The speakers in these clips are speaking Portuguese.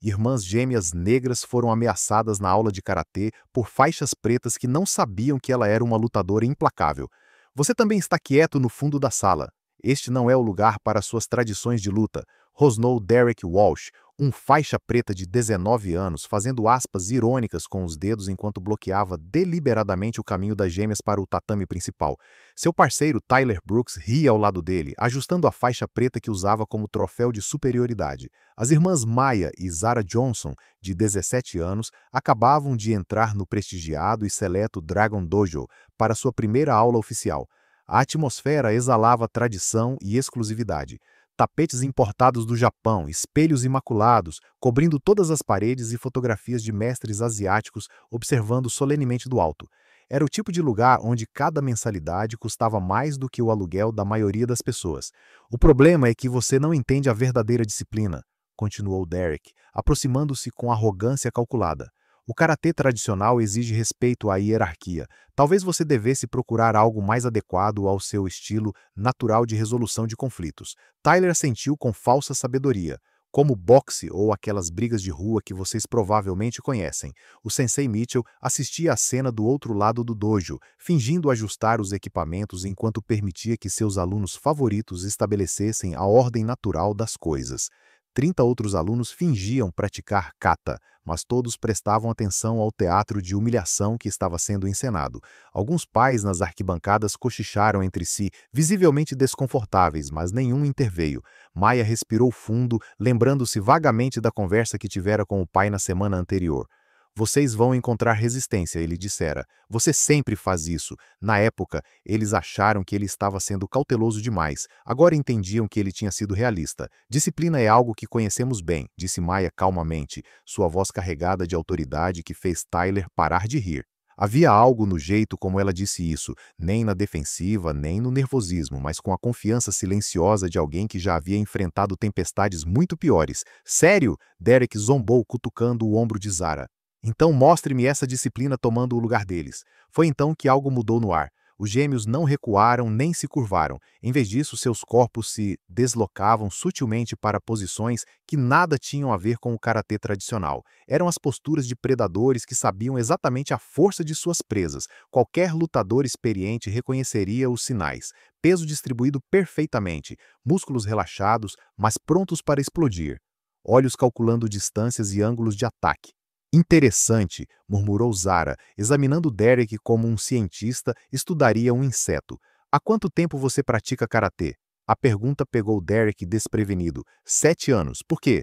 Irmãs gêmeas negras foram ameaçadas na aula de karatê por faixas pretas que não sabiam que ela era uma lutadora implacável. Você também está quieto no fundo da sala. Este não é o lugar para suas tradições de luta, rosnou Derek Walsh, um faixa preta de 19 anos, fazendo aspas irônicas com os dedos enquanto bloqueava deliberadamente o caminho das gêmeas para o tatame principal. Seu parceiro Tyler Brooks ria ao lado dele, ajustando a faixa preta que usava como troféu de superioridade. As irmãs Maya e Zara Johnson, de 17 anos, acabavam de entrar no prestigiado e seleto Dragon Dojo para sua primeira aula oficial. A atmosfera exalava tradição e exclusividade. Tapetes importados do Japão, espelhos imaculados, cobrindo todas as paredes e fotografias de mestres asiáticos observando solenemente do alto. Era o tipo de lugar onde cada mensalidade custava mais do que o aluguel da maioria das pessoas. O problema é que você não entende a verdadeira disciplina, continuou Derek, aproximando-se com arrogância calculada. O karatê tradicional exige respeito à hierarquia. Talvez você devesse procurar algo mais adequado ao seu estilo natural de resolução de conflitos. Tyler assentiu com falsa sabedoria. Como boxe ou aquelas brigas de rua que vocês provavelmente conhecem, o Sensei Mitchell assistia à cena do outro lado do dojo, fingindo ajustar os equipamentos enquanto permitia que seus alunos favoritos estabelecessem a ordem natural das coisas. 30 outros alunos fingiam praticar kata, mas todos prestavam atenção ao teatro de humilhação que estava sendo encenado. Alguns pais nas arquibancadas cochicharam entre si, visivelmente desconfortáveis, mas nenhum interveio. Maia respirou fundo, lembrando-se vagamente da conversa que tivera com o pai na semana anterior. Vocês vão encontrar resistência, ele dissera. Você sempre faz isso. Na época, eles acharam que ele estava sendo cauteloso demais. Agora entendiam que ele tinha sido realista. Disciplina é algo que conhecemos bem, disse Maia calmamente, sua voz carregada de autoridade que fez Tyler parar de rir. Havia algo no jeito como ela disse isso, nem na defensiva, nem no nervosismo, mas com a confiança silenciosa de alguém que já havia enfrentado tempestades muito piores. Sério? Derek zombou, cutucando o ombro de Zara. Então mostre-me essa disciplina tomando o lugar deles. Foi então que algo mudou no ar. Os gêmeos não recuaram nem se curvaram. Em vez disso, seus corpos se deslocavam sutilmente para posições que nada tinham a ver com o karatê tradicional. Eram as posturas de predadores que sabiam exatamente a força de suas presas. Qualquer lutador experiente reconheceria os sinais. Peso distribuído perfeitamente, músculos relaxados, mas prontos para explodir. Olhos calculando distâncias e ângulos de ataque. Interessante, murmurou Zara, examinando Derek como um cientista estudaria um inseto. Há quanto tempo você pratica karatê? A pergunta pegou Derek desprevenido. 7 anos. Por quê?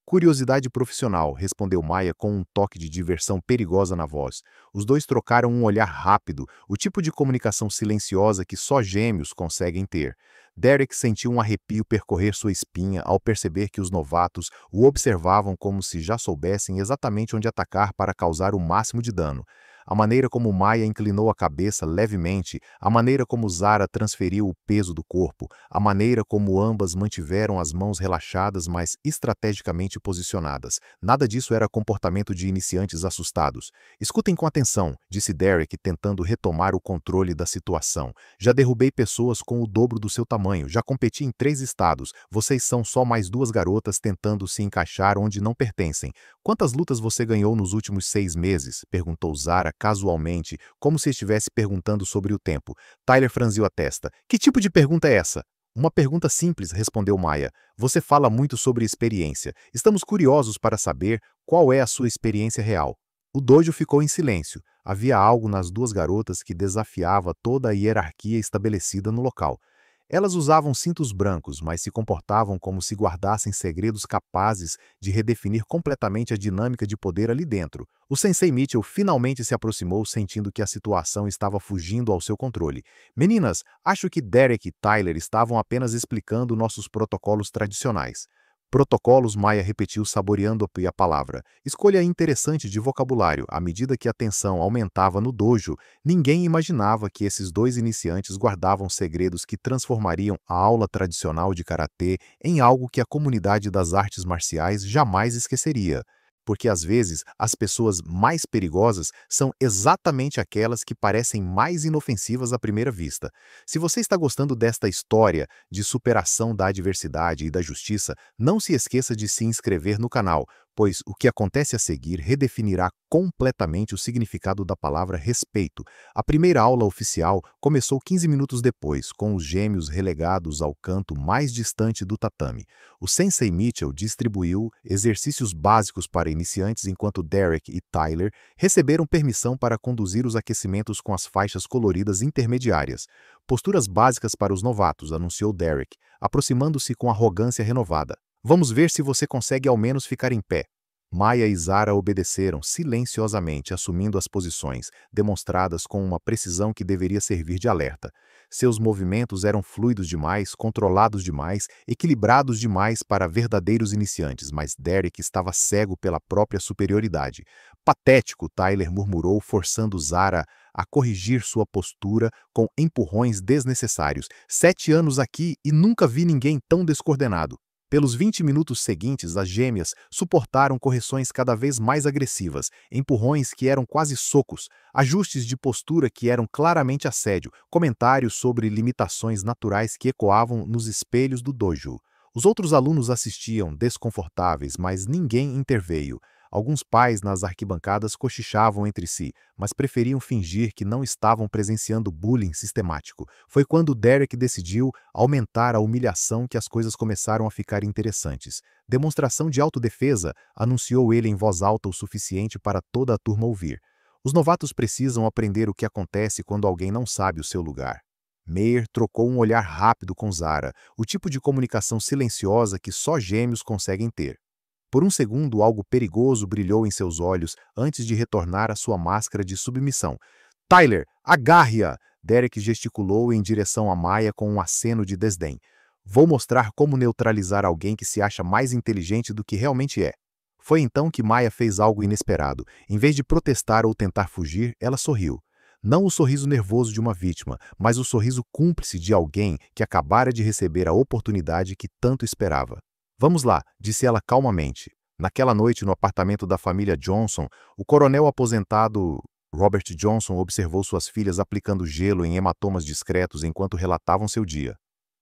Curiosidade profissional, respondeu Maia com um toque de diversão perigosa na voz. Os dois trocaram um olhar rápido, o tipo de comunicação silenciosa que só gêmeos conseguem ter. Derek sentiu um arrepio percorrer sua espinha ao perceber que os novatos o observavam como se já soubessem exatamente onde atacar para causar o máximo de dano. A maneira como Maia inclinou a cabeça levemente, a maneira como Zara transferiu o peso do corpo, a maneira como ambas mantiveram as mãos relaxadas mas estrategicamente posicionadas. Nada disso era comportamento de iniciantes assustados. Escutem com atenção, disse Derek, tentando retomar o controle da situação. Já derrubei pessoas com o dobro do seu tamanho, já competi em 3 estados. Vocês são só mais 2 garotas tentando se encaixar onde não pertencem. Quantas lutas você ganhou nos últimos 6 meses? Perguntou Zara casualmente, como se estivesse perguntando sobre o tempo. Tyler franziu a testa. Que tipo de pergunta é essa? Uma pergunta simples, respondeu Maia. Você fala muito sobre experiência. Estamos curiosos para saber qual é a sua experiência real. O dojo ficou em silêncio. Havia algo nas 2 garotas que desafiava toda a hierarquia estabelecida no local. Elas usavam cintos brancos, mas se comportavam como se guardassem segredos capazes de redefinir completamente a dinâmica de poder ali dentro. O Sensei Mitchell finalmente se aproximou, sentindo que a situação estava fugindo ao seu controle. Meninas, acho que Derek e Tyler estavam apenas explicando nossos protocolos tradicionais. Protocolos, Maia repetiu, saboreando a palavra. Escolha interessante de vocabulário. À medida que a tensão aumentava no dojo, ninguém imaginava que esses 2 iniciantes guardavam segredos que transformariam a aula tradicional de karatê em algo que a comunidade das artes marciais jamais esqueceria. Porque às vezes as pessoas mais perigosas são exatamente aquelas que parecem mais inofensivas à primeira vista. Se você está gostando desta história de superação da adversidade e da justiça, não se esqueça de se inscrever no canal, pois o que acontece a seguir redefinirá completamente o significado da palavra respeito. A primeira aula oficial começou 15 minutos depois, com os gêmeos relegados ao canto mais distante do tatame. O Sensei Mitchell distribuiu exercícios básicos para iniciantes enquanto Derek e Tyler receberam permissão para conduzir os aquecimentos com as faixas coloridas intermediárias. Posturas básicas para os novatos, anunciou Derek, aproximando-se com arrogância renovada. Vamos ver se você consegue ao menos ficar em pé. Maya e Zara obedeceram silenciosamente, assumindo as posições, demonstradas com uma precisão que deveria servir de alerta. Seus movimentos eram fluidos demais, controlados demais, equilibrados demais para verdadeiros iniciantes, mas Derek estava cego pela própria superioridade. Patético, Tyler murmurou, forçando Zara a corrigir sua postura com empurrões desnecessários. 7 anos aqui e nunca vi ninguém tão descoordenado. Pelos 20 minutos seguintes, as gêmeas suportaram correções cada vez mais agressivas, empurrões que eram quase socos, ajustes de postura que eram claramente assédio, comentários sobre limitações naturais que ecoavam nos espelhos do dojo. Os outros alunos assistiam, desconfortáveis, mas ninguém interveio. Alguns pais nas arquibancadas cochichavam entre si, mas preferiam fingir que não estavam presenciando bullying sistemático. Foi quando Derek decidiu aumentar a humilhação que as coisas começaram a ficar interessantes. Demonstração de autodefesa, anunciou ele em voz alta o suficiente para toda a turma ouvir. Os novatos precisam aprender o que acontece quando alguém não sabe o seu lugar. Meir trocou um olhar rápido com Zara, o tipo de comunicação silenciosa que só gêmeos conseguem ter. Por um segundo, algo perigoso brilhou em seus olhos antes de retornar à sua máscara de submissão. Tyler, agarre-a! Derek gesticulou em direção a Maya com um aceno de desdém. Vou mostrar como neutralizar alguém que se acha mais inteligente do que realmente é. Foi então que Maya fez algo inesperado. Em vez de protestar ou tentar fugir, ela sorriu. Não o sorriso nervoso de uma vítima, mas o sorriso cúmplice de alguém que acabara de receber a oportunidade que tanto esperava. Vamos lá, disse ela calmamente. Naquela noite, no apartamento da família Johnson, o coronel aposentado Robert Johnson observou suas filhas aplicando gelo em hematomas discretos enquanto relatavam seu dia.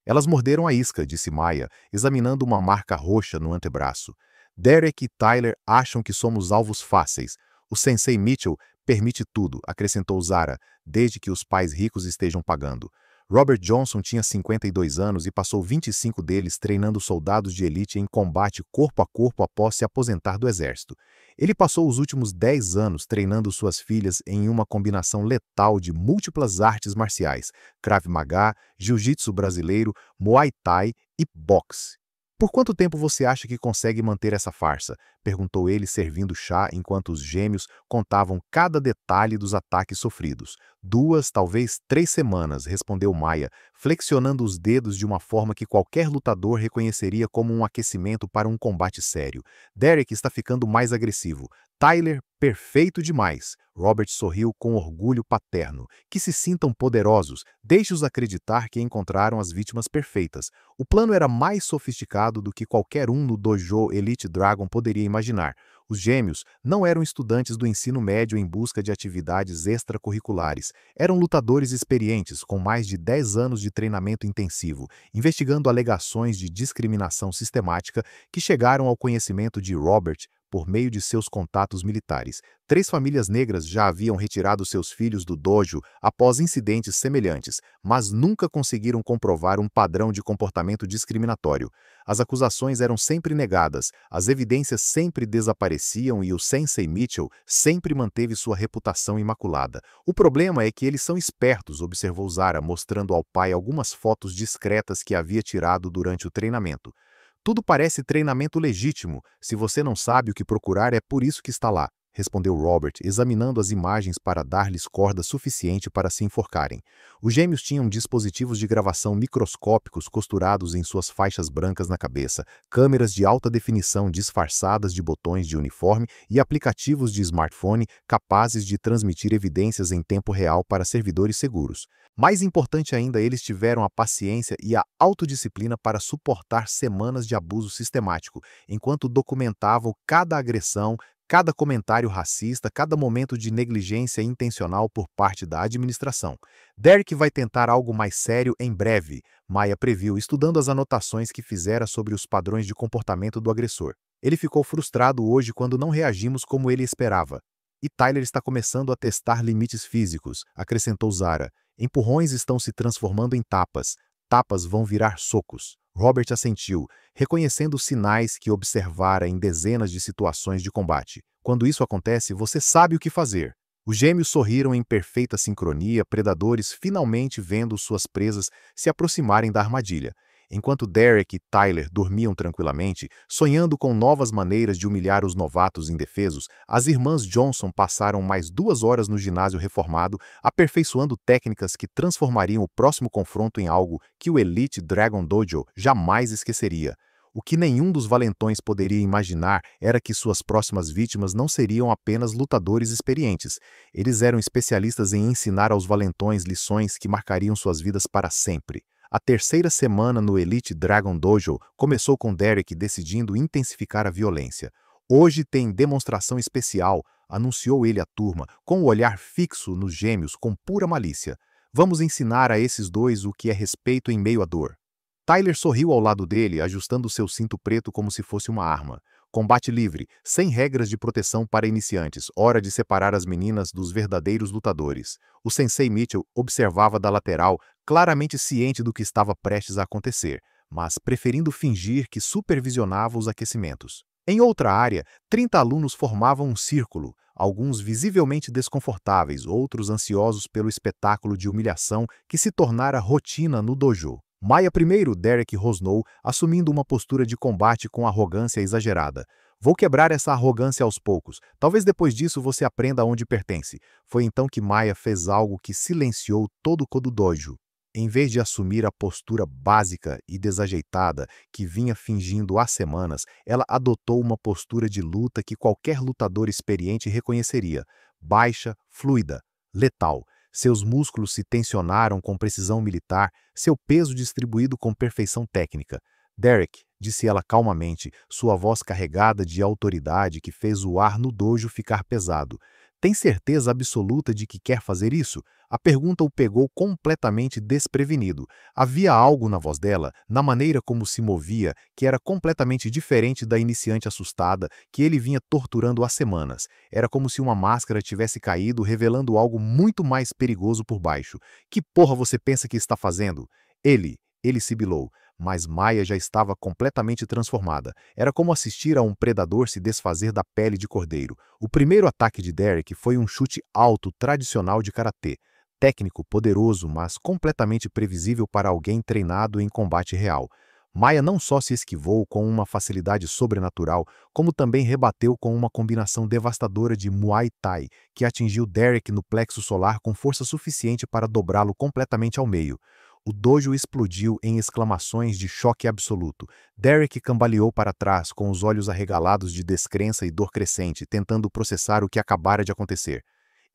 Elas morderam a isca, disse Maya, examinando uma marca roxa no antebraço. Derek e Tyler acham que somos alvos fáceis. O Sensei Mitchell permite tudo, acrescentou Zara, desde que os pais ricos estejam pagando. Robert Johnson tinha 52 anos e passou 25 deles treinando soldados de elite em combate corpo a corpo após se aposentar do exército. Ele passou os últimos 10 anos treinando suas filhas em uma combinação letal de múltiplas artes marciais, Krav Maga, Jiu-Jitsu brasileiro, Muay Thai e boxe. Por quanto tempo você acha que consegue manter essa farsa? Perguntou ele servindo chá enquanto os gêmeos contavam cada detalhe dos ataques sofridos. 2, talvez 3 semanas, respondeu Maya, flexionando os dedos de uma forma que qualquer lutador reconheceria como um aquecimento para um combate sério. Derek está ficando mais agressivo. Tyler, perfeito demais. Robert sorriu com orgulho paterno. Que se sintam poderosos. Deixe-os acreditar que encontraram as vítimas perfeitas. O plano era mais sofisticado do que qualquer um no dojo Elite Dragon poderia imaginar. Os gêmeos não eram estudantes do ensino médio em busca de atividades extracurriculares. Eram lutadores experientes, com mais de 10 anos de treinamento intensivo, investigando alegações de discriminação sistemática que chegaram ao conhecimento de Robert por meio de seus contatos militares. 3 famílias negras já haviam retirado seus filhos do dojo após incidentes semelhantes, mas nunca conseguiram comprovar um padrão de comportamento discriminatório. As acusações eram sempre negadas, as evidências sempre desapareciam e o Sensei Mitchell sempre manteve sua reputação imaculada. O problema é que eles são espertos, observou Zara, mostrando ao pai algumas fotos discretas que havia tirado durante o treinamento. Tudo parece treinamento legítimo. Se você não sabe o que procurar, é por isso que está lá, respondeu Robert, examinando as imagens para dar-lhes corda suficiente para se enforcarem. Os gêmeos tinham dispositivos de gravação microscópicos costurados em suas faixas brancas na cabeça, câmeras de alta definição disfarçadas de botões de uniforme e aplicativos de smartphone capazes de transmitir evidências em tempo real para servidores seguros. Mais importante ainda, eles tiveram a paciência e a autodisciplina para suportar semanas de abuso sistemático, enquanto documentavam cada agressão, cada comentário racista, cada momento de negligência intencional por parte da administração. Derek vai tentar algo mais sério em breve, Maya previu, estudando as anotações que fizera sobre os padrões de comportamento do agressor. Ele ficou frustrado hoje quando não reagimos como ele esperava. E Tyler está começando a testar limites físicos, acrescentou Zara. Empurrões estão se transformando em tapas. Tapas vão virar socos. Robert assentiu, reconhecendo os sinais que observara em dezenas de situações de combate. Quando isso acontece, você sabe o que fazer. Os gêmeos sorriram em perfeita sincronia, predadores finalmente vendo suas presas se aproximarem da armadilha. Enquanto Derek e Tyler dormiam tranquilamente, sonhando com novas maneiras de humilhar os novatos indefesos, as irmãs Johnson passaram mais 2 horas no ginásio reformado, aperfeiçoando técnicas que transformariam o próximo confronto em algo que o Elite Dragon Dojo jamais esqueceria. O que nenhum dos valentões poderia imaginar era que suas próximas vítimas não seriam apenas lutadores experientes. Eles eram especialistas em ensinar aos valentões lições que marcariam suas vidas para sempre. A terceira semana no Elite Dragon Dojo começou com Derek decidindo intensificar a violência. Hoje tem demonstração especial, anunciou ele à turma, com o olhar fixo nos gêmeos com pura malícia. Vamos ensinar a esses dois o que é respeito em meio à dor. Tyler sorriu ao lado dele, ajustando seu cinto preto como se fosse uma arma. Combate livre, sem regras de proteção para iniciantes, hora de separar as meninas dos verdadeiros lutadores. O sensei Mitchell observava da lateral, claramente ciente do que estava prestes a acontecer, mas preferindo fingir que supervisionava os aquecimentos. Em outra área, 30 alunos formavam um círculo, alguns visivelmente desconfortáveis, outros ansiosos pelo espetáculo de humilhação que se tornara rotina no dojo. Maia primeiro, Derek rosnou, assumindo uma postura de combate com arrogância exagerada. Vou quebrar essa arrogância aos poucos. Talvez depois disso você aprenda aonde pertence. Foi então que Maia fez algo que silenciou todo o Kododojo. Em vez de assumir a postura básica e desajeitada que vinha fingindo há semanas, ela adotou uma postura de luta que qualquer lutador experiente reconheceria. Baixa, fluida, letal. Seus músculos se tensionaram com precisão militar, seu peso distribuído com perfeição técnica. Derek, disse ela calmamente, sua voz carregada de autoridade que fez o ar no dojo ficar pesado. Tem certeza absoluta de que quer fazer isso? A pergunta o pegou completamente desprevenido. Havia algo na voz dela, na maneira como se movia, que era completamente diferente da iniciante assustada que ele vinha torturando há semanas. Era como se uma máscara tivesse caído, revelando algo muito mais perigoso por baixo. Que porra você pensa que está fazendo? Ele sibilou, mas Maia já estava completamente transformada. Era como assistir a um predador se desfazer da pele de cordeiro. O primeiro ataque de Derek foi um chute alto tradicional de karatê. Técnico, poderoso, mas completamente previsível para alguém treinado em combate real. Maia não só se esquivou com uma facilidade sobrenatural, como também rebateu com uma combinação devastadora de Muay Thai, que atingiu Derek no plexo solar com força suficiente para dobrá-lo completamente ao meio. O dojo explodiu em exclamações de choque absoluto. Derek cambaleou para trás, com os olhos arregalados de descrença e dor crescente, tentando processar o que acabara de acontecer.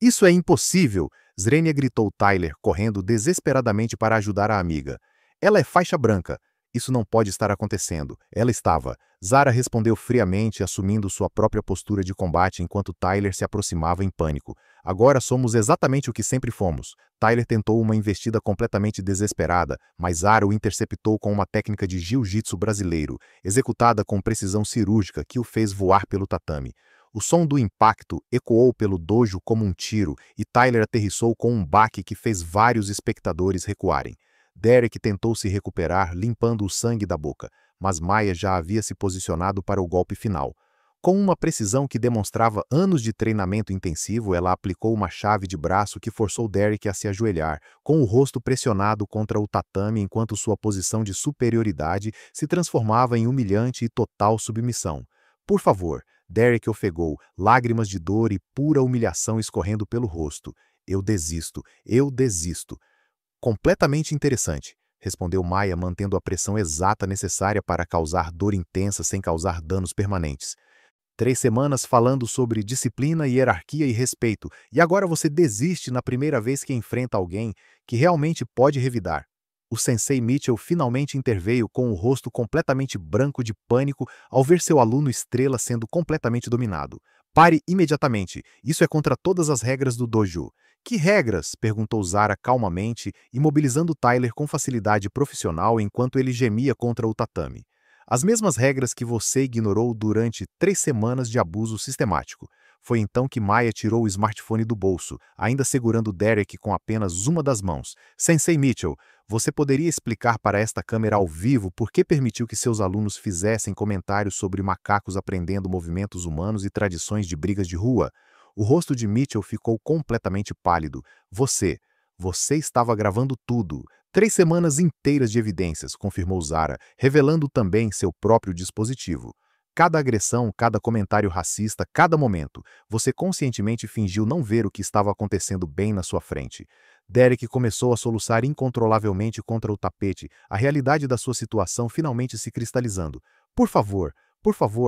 Isso é impossível! Zrenia gritou Tyler, correndo desesperadamente para ajudar a amiga. Ela é faixa branca. Isso não pode estar acontecendo. Ela estava. Zara respondeu friamente, assumindo sua própria postura de combate enquanto Tyler se aproximava em pânico. Agora somos exatamente o que sempre fomos. Tyler tentou uma investida completamente desesperada, mas Zara o interceptou com uma técnica de jiu-jitsu brasileiro, executada com precisão cirúrgica que o fez voar pelo tatame. O som do impacto ecoou pelo dojo como um tiro e Tyler aterrissou com um baque que fez vários espectadores recuarem. Derek tentou se recuperar, limpando o sangue da boca, mas Maia já havia se posicionado para o golpe final. Com uma precisão que demonstrava anos de treinamento intensivo, ela aplicou uma chave de braço que forçou Derek a se ajoelhar, com o rosto pressionado contra o tatame enquanto sua posição de superioridade se transformava em humilhante e total submissão. Por favor, Derek ofegou, lágrimas de dor e pura humilhação escorrendo pelo rosto. Eu desisto, eu desisto. Completamente interessante, respondeu Maia, mantendo a pressão exata necessária para causar dor intensa sem causar danos permanentes. 3 semanas falando sobre disciplina, hierarquia e respeito, e agora você desiste na primeira vez que enfrenta alguém que realmente pode revidar. O sensei Mitchell finalmente interveio com o rosto completamente branco de pânico ao ver seu aluno estrela sendo completamente dominado. Pare imediatamente, isso é contra todas as regras do dojo. Que regras? Perguntou Zara calmamente, imobilizando Tyler com facilidade profissional enquanto ele gemia contra o tatame. As mesmas regras que você ignorou durante 3 semanas de abuso sistemático. Foi então que Maya tirou o smartphone do bolso, ainda segurando Derek com apenas uma das mãos. Sensei Mitchell, você poderia explicar para esta câmera ao vivo por que permitiu que seus alunos fizessem comentários sobre macacos aprendendo movimentos humanos e tradições de brigas de rua? O rosto de Mitchell ficou completamente pálido. Você estava gravando tudo. 3 semanas inteiras de evidências, confirmou Zara, revelando também seu próprio dispositivo. Cada agressão, cada comentário racista, cada momento, você conscientemente fingiu não ver o que estava acontecendo bem na sua frente. Derek começou a soluçar incontrolavelmente contra o tapete, a realidade da sua situação finalmente se cristalizando. Por favor,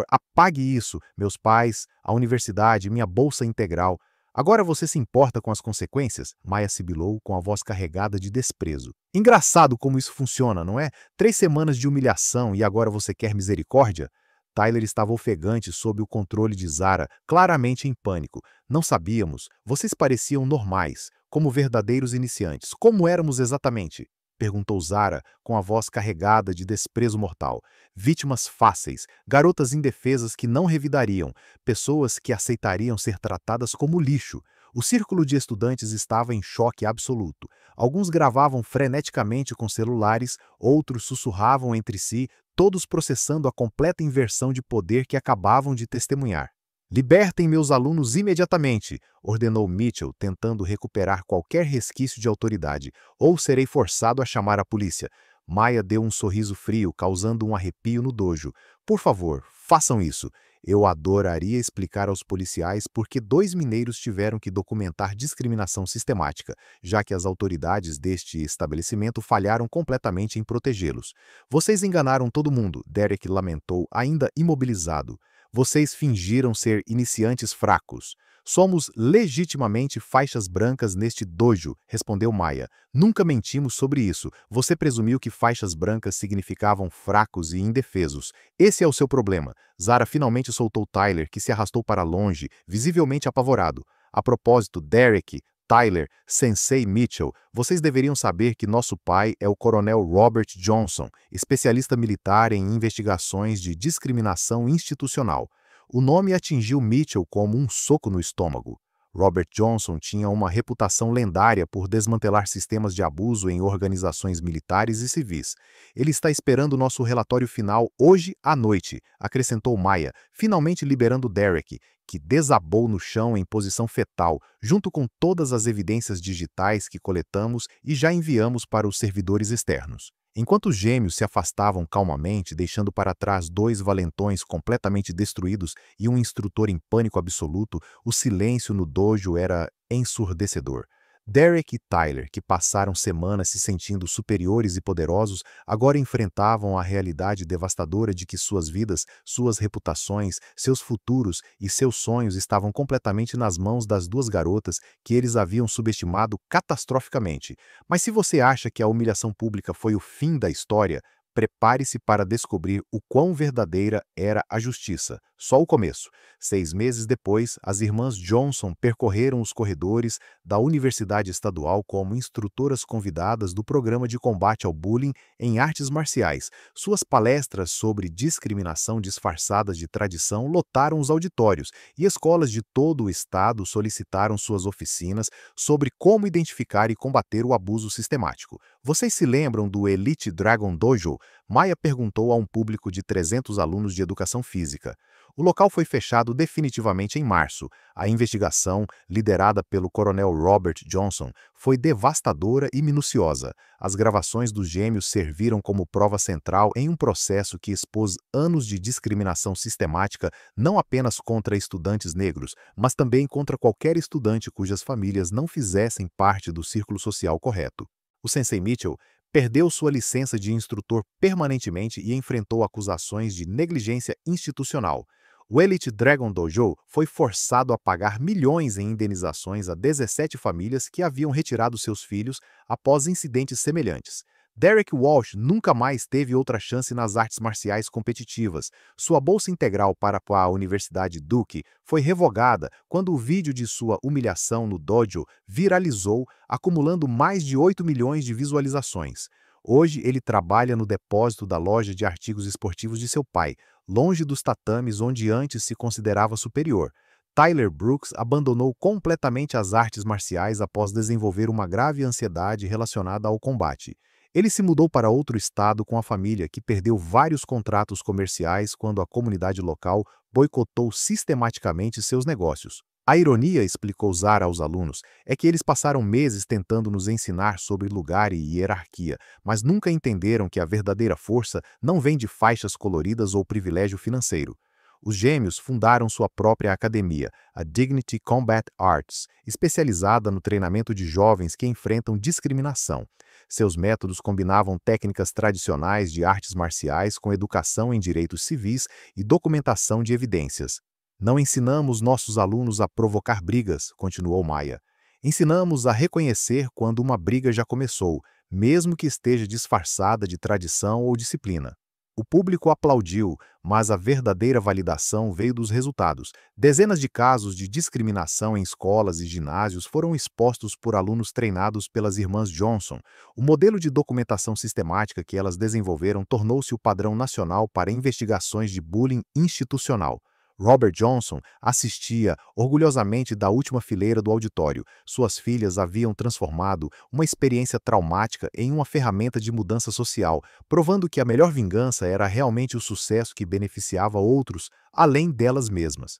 apague isso, meus pais, a universidade, minha bolsa integral. Agora você se importa com as consequências? Maya sibilou com a voz carregada de desprezo. Engraçado como isso funciona, não é? 3 semanas de humilhação e agora você quer misericórdia? Tyler estava ofegante sob o controle de Zara, claramente em pânico. Não sabíamos. Vocês pareciam normais, como verdadeiros iniciantes. Como éramos exatamente? Perguntou Zara, com a voz carregada de desprezo mortal. Vítimas fáceis, garotas indefesas que não revidariam, pessoas que aceitariam ser tratadas como lixo. O círculo de estudantes estava em choque absoluto. Alguns gravavam freneticamente com celulares, outros sussurravam entre si, todos processando a completa inversão de poder que acabavam de testemunhar. Libertem meus alunos imediatamente, ordenou Mitchell, tentando recuperar qualquer resquício de autoridade, ou serei forçado a chamar a polícia. Maya deu um sorriso frio, causando um arrepio no dojo. Por favor, façam isso. Eu adoraria explicar aos policiais por que 2 mineiros tiveram que documentar discriminação sistemática, já que as autoridades deste estabelecimento falharam completamente em protegê-los. Vocês enganaram todo mundo, Derek lamentou, ainda imobilizado. Vocês fingiram ser iniciantes fracos. Somos legitimamente faixas brancas neste dojo, respondeu Maya. Nunca mentimos sobre isso. Você presumiu que faixas brancas significavam fracos e indefesos. Esse é o seu problema. Zara finalmente soltou Tyler, que se arrastou para longe, visivelmente apavorado. A propósito, Derek, Tyler, Sensei Mitchell, vocês deveriam saber que nosso pai é o Coronel Robert Johnson, especialista militar em investigações de discriminação institucional. O nome atingiu Mitchell como um soco no estômago. Robert Johnson tinha uma reputação lendária por desmantelar sistemas de abuso em organizações militares e civis. Ele está esperando nosso relatório final hoje à noite, acrescentou Maya, finalmente liberando Derek, que desabou no chão em posição fetal, junto com todas as evidências digitais que coletamos e já enviamos para os servidores externos. Enquanto os gêmeos se afastavam calmamente, deixando para trás 2 valentões completamente destruídos e um instrutor em pânico absoluto, o silêncio no dojo era ensurdecedor. Derek e Tyler, que passaram semanas se sentindo superiores e poderosos, agora enfrentavam a realidade devastadora de que suas vidas, suas reputações, seus futuros e seus sonhos estavam completamente nas mãos das 2 garotas que eles haviam subestimado catastroficamente. Mas se você acha que a humilhação pública foi o fim da história, prepare-se para descobrir o quão verdadeira era a justiça. Só o começo. 6 meses depois, as irmãs Johnson percorreram os corredores da Universidade Estadual como instrutoras convidadas do programa de combate ao bullying em artes marciais. Suas palestras sobre discriminação disfarçada de tradição lotaram os auditórios e escolas de todo o estado solicitaram suas oficinas sobre como identificar e combater o abuso sistemático. Vocês se lembram do Elite Dragon Dojo? Maya perguntou a um público de 300 alunos de educação física. O local foi fechado definitivamente em março. A investigação, liderada pelo coronel Robert Johnson, foi devastadora e minuciosa. As gravações dos gêmeos serviram como prova central em um processo que expôs anos de discriminação sistemática não apenas contra estudantes negros, mas também contra qualquer estudante cujas famílias não fizessem parte do círculo social correto. O Sensei Mitchell perdeu sua licença de instrutor permanentemente e enfrentou acusações de negligência institucional. O Elite Dragon Dojo foi forçado a pagar milhões em indenizações a 17 famílias que haviam retirado seus filhos após incidentes semelhantes. Derek Walsh nunca mais teve outra chance nas artes marciais competitivas. Sua bolsa integral para a Universidade Duke foi revogada quando o vídeo de sua humilhação no dojo viralizou, acumulando mais de 8 milhões de visualizações. Hoje ele trabalha no depósito da loja de artigos esportivos de seu pai, longe dos tatames onde antes se considerava superior. Tyler Brooks abandonou completamente as artes marciais após desenvolver uma grave ansiedade relacionada ao combate. Ele se mudou para outro estado com a família, que perdeu vários contratos comerciais quando a comunidade local boicotou sistematicamente seus negócios. A ironia, explicou Zara aos alunos, é que eles passaram meses tentando nos ensinar sobre lugar e hierarquia, mas nunca entenderam que a verdadeira força não vem de faixas coloridas ou privilégio financeiro. Os gêmeos fundaram sua própria academia, a Dignity Combat Arts, especializada no treinamento de jovens que enfrentam discriminação. Seus métodos combinavam técnicas tradicionais de artes marciais com educação em direitos civis e documentação de evidências. Não ensinamos nossos alunos a provocar brigas, continuou Maia. Ensinamos a reconhecer quando uma briga já começou, mesmo que esteja disfarçada de tradição ou disciplina. O público aplaudiu, mas a verdadeira validação veio dos resultados. Dezenas de casos de discriminação em escolas e ginásios foram expostos por alunos treinados pelas irmãs Johnson. O modelo de documentação sistemática que elas desenvolveram tornou-se o padrão nacional para investigações de bullying institucional. Robert Johnson assistia orgulhosamente da última fileira do auditório. Suas filhas haviam transformado uma experiência traumática em uma ferramenta de mudança social, provando que a melhor vingança era realmente o sucesso que beneficiava outros, além delas mesmas.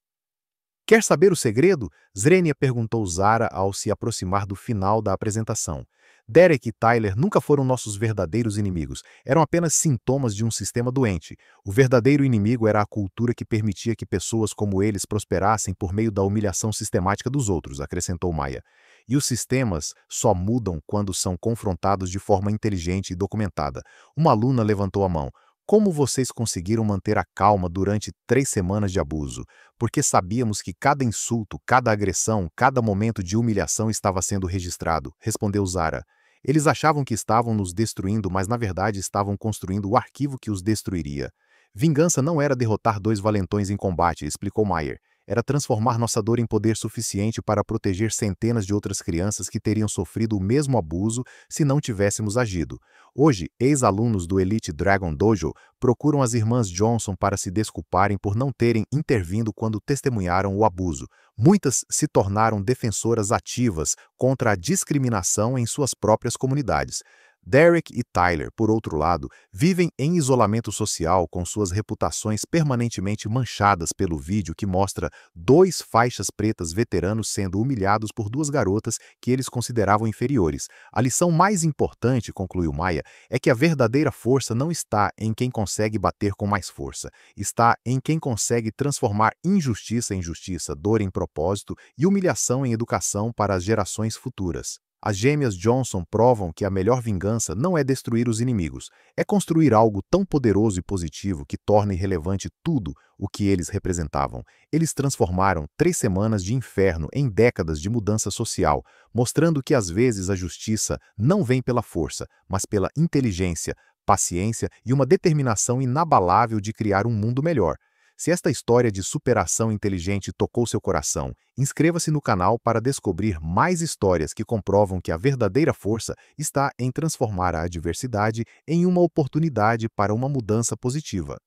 Quer saber o segredo? Zrenia perguntou Zara ao se aproximar do final da apresentação. Derek e Tyler nunca foram nossos verdadeiros inimigos, eram apenas sintomas de um sistema doente. O verdadeiro inimigo era a cultura que permitia que pessoas como eles prosperassem por meio da humilhação sistemática dos outros, acrescentou Maia. E os sistemas só mudam quando são confrontados de forma inteligente e documentada. Uma aluna levantou a mão. Como vocês conseguiram manter a calma durante 3 semanas de abuso? Porque sabíamos que cada insulto, cada agressão, cada momento de humilhação estava sendo registrado, respondeu Zara. Eles achavam que estavam nos destruindo, mas na verdade estavam construindo o arquivo que os destruiria. Vingança não era derrotar 2 valentões em combate, explicou Meyer. Era transformar nossa dor em poder suficiente para proteger centenas de outras crianças que teriam sofrido o mesmo abuso se não tivéssemos agido. Hoje, ex-alunos do Elite Dragon Dojo procuram as irmãs Johnson para se desculparem por não terem intervindo quando testemunharam o abuso. Muitas se tornaram defensoras ativas contra a discriminação em suas próprias comunidades. Derek e Tyler, por outro lado, vivem em isolamento social com suas reputações permanentemente manchadas pelo vídeo que mostra 2 faixas pretas veteranos sendo humilhados por 2 garotas que eles consideravam inferiores. A lição mais importante, concluiu Maia, é que a verdadeira força não está em quem consegue bater com mais força, está em quem consegue transformar injustiça em justiça, dor em propósito e humilhação em educação para as gerações futuras. As gêmeas Johnson provam que a melhor vingança não é destruir os inimigos, é construir algo tão poderoso e positivo que torne relevante tudo o que eles representavam. Eles transformaram 3 semanas de inferno em décadas de mudança social, mostrando que às vezes a justiça não vem pela força, mas pela inteligência, paciência e uma determinação inabalável de criar um mundo melhor. Se esta história de superação inteligente tocou seu coração, inscreva-se no canal para descobrir mais histórias que comprovam que a verdadeira força está em transformar a adversidade em uma oportunidade para uma mudança positiva.